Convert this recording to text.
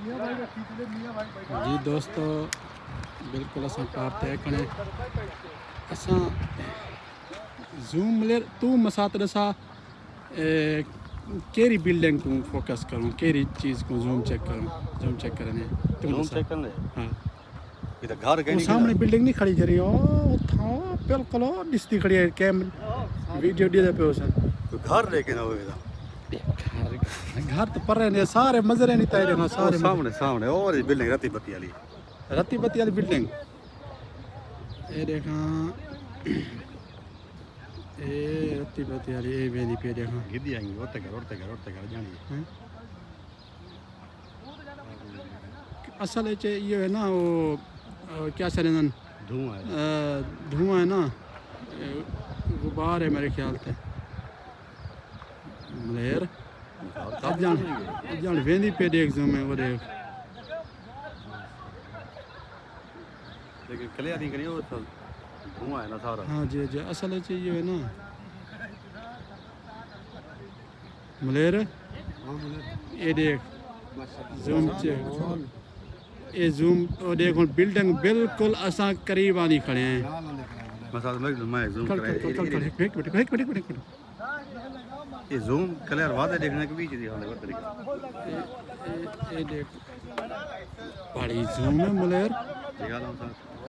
जी दोस्तों बिल्कुल असां पार तय कणे असां ज़ूम ले तू मसात ॾिसां केरी बिल्डिंग को फोकस करूं केरी चीज़ को ज़ूम चेक करने ज़ूम चेक करने हाँ ये तो घर वो सामने बिल्डिंग नहीं खड़ी जरी ओ था बिल्कुल दिसती खड़ी है कैम वीडियो दे पे उस घर लेकिन हो गया घर तो पर रहे सारे मजरे नहीं ताई रहना सारे सामने सामने और बिल्डिंग रत्ती बत्ती वाली बिल्डिंग ये देखा ए रत्ती बत्ती वाली ए वेली पे देखा गिद्दी आएंगी उड़ते घर जानी असल है ये है ना वो क्या चले धुआं है ना गुब्बार है मेरे ख्याल से मलेर अब जान वेंदी पे देख जूम में वो देख लेकिन क्लियर नहीं करियो तो धुआं है ना सारा हाँ जी जी असल है ये है ना मलेर ये देख जूम चेक ये जूम और देखो बिल्डिंग बिल्कुल असा करीब आनी खड़े हैं मसाज मैं जूम एक ये जूम क्लियर वादे देखने के बीच दी हाल ये देख बड़ी जूम है मलेर दिखा लो